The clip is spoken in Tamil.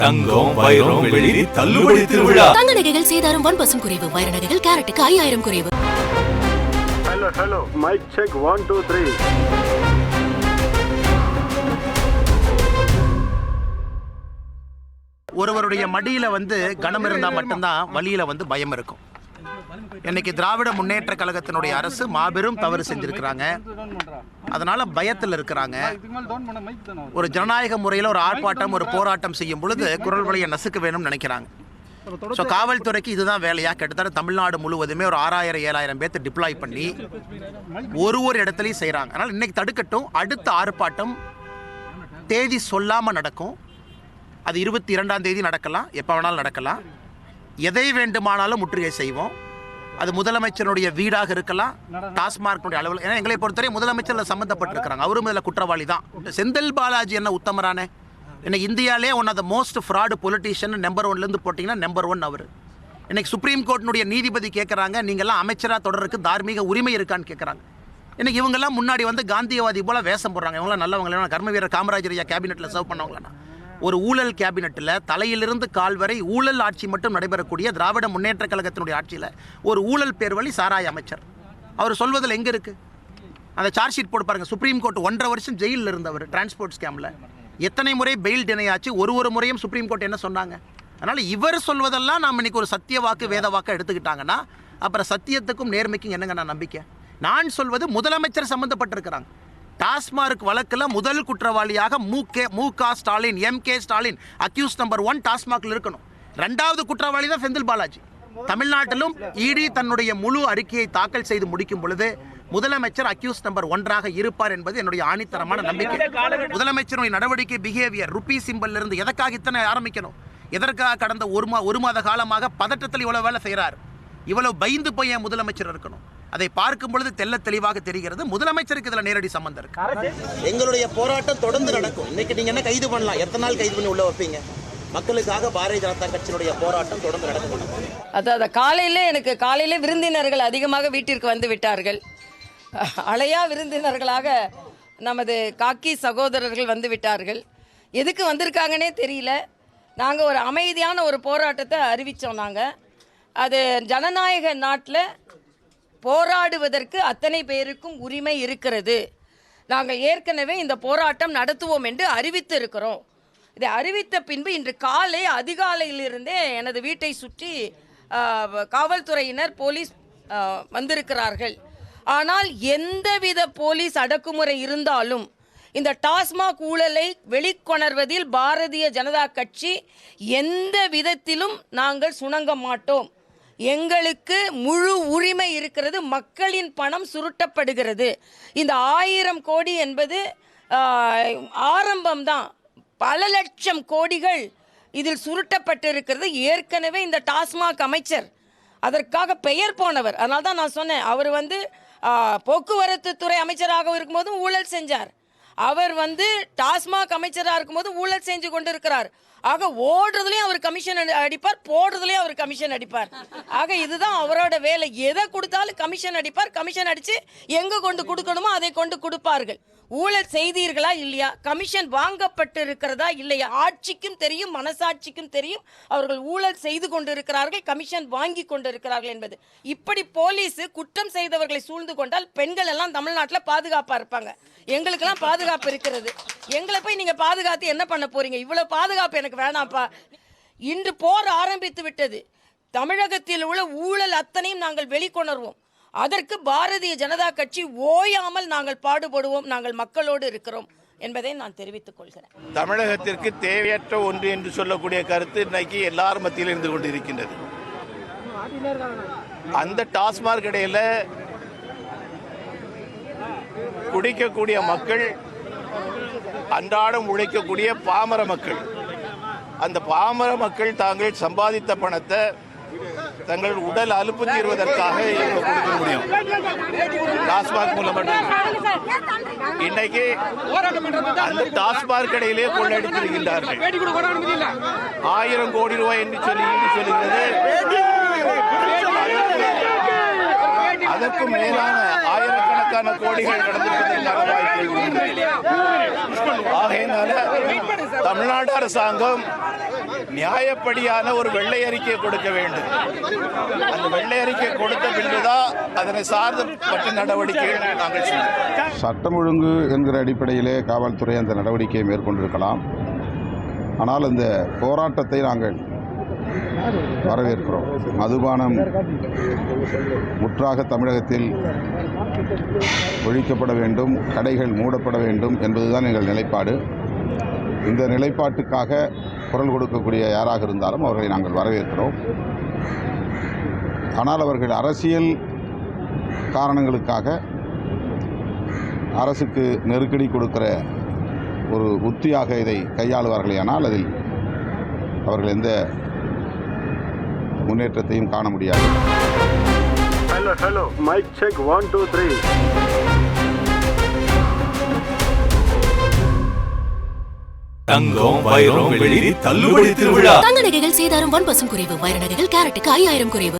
தங்கம், வைரம், வெள்ளி தள்ளுபடி திருவிழா. தங்க நகைகள் சேதாரம் 1% குறைவு. வைர நகைகள் கேரட்டுக்கு 5000 குறைவு. Hello mic check 1 2 3. ஒருவருடைய மடியில கனம் இருந்தா மட்டும்தான் வழியில பயம் இருக்கும். இன்னைக்கு திராவிட முன்னேற்ற கழகத்தினுடைய அரசு மாபெரும் தவறு செஞ்சிருக்கிறாங்க. அதனால பயத்தில் இருக்கிறாங்க. ஒரு ஜனநாயக முறையில் ஒரு ஆர்ப்பாட்டம், ஒரு போராட்டம் செய்யும் பொழுது குரல் வழியை நசுக்க வேணும்னு நினைக்கிறாங்க. ஸோ காவல்துறைக்கு இதுதான் வேலையா. கிட்டத்தட்ட தமிழ்நாடு முழுவதுமே ஒரு 6000-7000 பேர்த்து டிப்ளாய் பண்ணி ஒரு இடத்துலையும் செய்கிறாங்க. அதனால் இன்னைக்கு தடுக்கட்டும். அடுத்த ஆர்ப்பாட்டம் தேதி சொல்லாமல் நடக்கும். அது 22ஆம் தேதி நடக்கலாம், எப்போ வேணாலும் நடக்கலாம். எதை வேண்டுமானாலும் முற்றுகை செய்வோம். அது முதலமைச்சருடைய வீடாக இருக்கலாம், டாஸ்மார்க்கினுடைய அளவில். ஏன்னா எங்களை பொறுத்தவரை முதலமைச்சர் சம்மந்தப்பட்டிருக்கிறாங்க. அவரும் இதில் குற்றவாளி தான். செந்தில் பாலாஜி என்ன உத்தமரானே? இன்னைக்கு இந்தியாவிலே one of the most fraud politician number 1லேருந்து போட்டிங்கன்னா நம்பர் 1 அவர். இன்னைக்கு சுப்ரீம் கோர்ட்டினுடைய நீதிபதி கேட்குறாங்க, நீங்கள்லாம் அமைச்சராக தொடருக்கு தார்மீக உரிமை இருக்கான்னு கேட்குறாங்க. இன்னைக்கு இவங்கெல்லாம் முன்னாடி காந்தியவாதி போல் வேஷம் போடுறாங்க. இவங்களாம் நல்லவங்களா? கர்மவீரர் காமராஜர் ஐயா கேபினெட்டில் சர்வ் பண்ணவங்களா? ஒரு ஊழல் கேபினெட்டில் தலையிலிருந்து கால் வரை ஊழல் ஆட்சி மட்டும் நடைபெறக்கூடிய திராவிட முன்னேற்ற கழகத்தினுடைய ஆட்சியில் ஒரு ஊழல் பேர் வழி சாராய அமைச்சர். அவர் சொல்வதில் எங்கே இருக்குது? அந்த சார்ஜ் ஷீட் போட்டு பாருங்கள். சுப்ரீம் கோர்ட் 1.5 வருஷம் ஜெயிலில் இருந்தவர் டிரான்ஸ்போர்ட் ஸ்கேமில். எத்தனை முறை பெயில் டினை ஆச்சு? ஒரு முறையும் சுப்ரீம் கோர்ட் என்ன சொன்னாங்க? அதனால் இவர் சொல்வதெல்லாம் நாம் இன்றைக்கி ஒரு சத்திய வாக்கு வேத வாக்கு எடுத்துக்கிட்டாங்கன்னா அப்புறம் சத்தியத்துக்கும் நேர்மைக்கும் என்னங்க நான் நம்பிக்கை? நான் சொல்வது முதலமைச்சர் சம்மந்தப்பட்டிருக்கிறாங்க. டாஸ்மார்க் வழக்கில் முதல் குற்றவாளியாக மு.க. Stalin, MK. Stalin accuse number 1 டாஸ்மாகில் இருக்கணும். 2வது குற்றவாளி தான் செந்தில் பாலாஜி. தமிழ்நாட்டிலும் இடி தன்னுடைய முழு அறிக்கையை தாக்கல் செய்து முடிக்கும் பொழுது முதலமைச்சர் அக்யூஸ் நம்பர் 1ஆக இருப்பார் என்பது என்னுடைய ஆணித்தரமான நம்பிக்கை. முதலமைச்சருடைய நடவடிக்கை பிஹேவியர் ருப்பி சிம்பல் இருந்து எதற்காக இத்தனை ஆரம்பிக்கணும்? எதற்காக கடந்த ஒரு மாத காலமாக பதட்டத்தில் இவ்வளவு வேலை செய்கிறார்? இவ்வளவு பயந்து போய் என் முதலமைச்சர் இருக்கணும்? அதை பார்க்கும் பொழுது தெல்ல தெளிவாக தெரிகிறது முதலமைச்சருக்கு இதில் நேரடி சம்பந்தம் இருக்கு. எங்களுடைய போராட்டம் தொடர்ந்து நடக்கும். இன்னைக்கு நீங்க என்ன கைது பண்ணலாம், எத்தனை நாள் கைது பண்ணி உள்ள வைப்பீங்க? மக்களுக்காக பாரதிய ஜனதா கட்சியினுடைய போராட்டம் தொடர்ந்து நடக்கும். அதாவது காலையிலே விருந்தினர்கள் அதிகமாக வீட்டிற்கு வந்து விட்டார்கள். அலையா விருந்தினர்களாக நமது காக்கி சகோதரர்கள் வந்து விட்டார்கள். எதுக்கு வந்திருக்காங்கன்னே தெரியல. நாங்கள் ஒரு அமைதியான ஒரு போராட்டத்தை அறிவித்தோம். நாங்கள் அது ஜனநாயக நாட்டில் போராடுவதற்கு அத்தனை பேருக்கும் உரிமை இருக்கிறது. நாங்கள் ஏற்கனவே இந்த போராட்டம் நடத்துவோம் என்று அறிவித்து இருக்கிறோம். இதை அறிவித்த பின்பு இன்று காலை அதிகாலையிலிருந்தே எனது வீட்டை சுற்றி காவல்துறையினர் போலீஸ் வந்திருக்கிறார்கள். ஆனால் எந்தவித போலீஸ் அடக்குமுறை இருந்தாலும் இந்த டாஸ்மாக் ஊழலை வெளிக்கொணர்வதில் பாரதிய ஜனதா கட்சி எந்த விதத்திலும் நாங்கள் சுணங்க மாட்டோம். எங்களுக்கு முழு உரிமை இருக்கிறது. மக்களின் பணம் சுருட்டப்படுகிறது. இந்த 1000 கோடி என்பது ஆரம்பம்தான். பல லட்சம் கோடிகள் இதில் சுருட்டப்பட்டிருக்கிறது. ஏற்கனவே இந்த டாஸ்மாக் அமைச்சர் அதற்காக பெயர் போனவர். அதனால தான் நான் சொன்னேன், அவர் போக்குவரத்து துறை அமைச்சராக இருக்கும்போதும் ஊழல் செஞ்சார். அவர் டாஸ்மாக் அமைச்சராக இருக்கும்போது ஊழல் செஞ்சு கொண்டு இருக்கிறார். ஆக ஓடுறதுலேயும் அவர் கமிஷன் அடிப்பார், போடுறதுலேயும் அவர் கமிஷன் அடிப்பார். ஆக இதுதான் அவரோட வேலை. எதை கொடுத்தாலும் கமிஷன் அடிப்பார். கமிஷன் அடித்து எங்கே கொண்டு கொடுக்கணுமோ அதை கொண்டு கொடுப்பார்கள். ஊழல் செய்தீர்களா இல்லையா, கமிஷன் வாங்கப்பட்டு இருக்கிறதா இல்லையா, ஆட்சிக்கும் தெரியும், மனசாட்சிக்கும் தெரியும் அவர்கள் ஊழல் செய்து கொண்டிருக்கிறார்கள், கமிஷன் வாங்கி கொண்டிருக்கிறார்கள் என்பது. இப்படி போலீஸ் குற்றம் செய்தவர்களை சூழ்ந்து கொண்டால் பெண்கள் எல்லாம் தமிழ்நாட்டில் பாதுகாப்பாக இருப்பாங்க. எங்களுக்கெல்லாம் பாதுகாப்பு இருக்கிறது. எங்களை போய் நீங்கள் பாதுகாத்து என்ன பண்ண போறீங்க? இவ்வளோ பாதுகாப்பு எனக்கு வேணாம்ப்பா. இன்று போர் ஆரம்பித்து விட்டது. தமிழகத்தில் உள்ள ஊழல் அத்தனையும் நாங்கள் வெளிக்கொணர்வோம். அதற்கு பாரதிய ஜனதா கட்சி ஓயாமல் நாங்கள் பாடுபடுவோம். நாங்கள் மக்களோடு இருக்கிறோம் என்பதை நான் தெரிவித்துக் கொள்கிறேன். தமிழகத்திற்கு தேவையற்ற ஒன்று என்று சொல்லக்கூடிய கருத்து இன்னைக்கு எல்லார் மத்தியில் இருந்து கொண்டிருக்கின்றது. அந்த டாஸ்மாக் இடையில குடிக்கக்கூடிய மக்கள், அன்றாடம் உழைக்கக்கூடிய பாமர மக்கள், அந்த பாமர மக்கள் தாங்கள் சம்பாதித்த பணத்தை தங்கள் உடல் அலுப்பு தீர்வதற்காக கொடுக்க முடியும். டாஸ்மாக் மூலம் இன்னைக்கு அந்த டாஸ்மாக் கடையிலே கொள்ளடித்திருக்கின்றார்கள். 1000 கோடி ரூபாய் என்று சொல்லுகிறது. அதற்கு மேலான ஆயிரக்கணக்கான கோடிகள் கடந்திருப்பதற்கான வாய்ப்புகள். ஆகையினால தமிழ்நாடு அரசாங்கம் நியாயப்படியான ஒரு வெள்ளை அறிக்கை கொடுக்க வேண்டும். அந்த வெள்ளை அறிக்கை கொடுத்த பின்புதான் அதனை சார்ந்த மற்ற நடவடிக்கைகள் நாங்கள் செய்வோம். சட்டம் ஒழுங்கு என்கிற அடிப்படையிலே காவல்துறை அந்த நடவடிக்கையை மேற்கொண்டிருக்கலாம். ஆனால் இந்த போராட்டத்தை நாங்கள் வரவேற்கிறோம். மதுபானம் முற்றாக தமிழகத்தில் ஒழிக்கப்பட வேண்டும், கடைகள் மூடப்பட வேண்டும் என்பதுதான் எங்கள் நிலைப்பாடு. இந்த நிலைப்பாட்டுக்காக குரல் கொடுக்கக்கூடிய யாராக இருந்தாலும் அவர்களை நாங்கள் வரவேற்கிறோம். ஆனால் அவர்கள் அரசியல் காரணங்களுக்காக அரசுக்கு நெருக்கடி கொடுக்கிற ஒரு உத்தியாக இதை கையாளுவார்களேயானால் அதில் அவர்கள் எந்த முன்னேற்றத்தையும் காண முடியாது. Hello. Mic check 1 2 3. தங்கம் வைரம் வெள்ளி தள்ளுபடி திருவிழா. தங்க நகைகள் சேதாரம் 1% குறைவு வைர நகைகள் கேரட்டுக்கு 5000 குறைவு.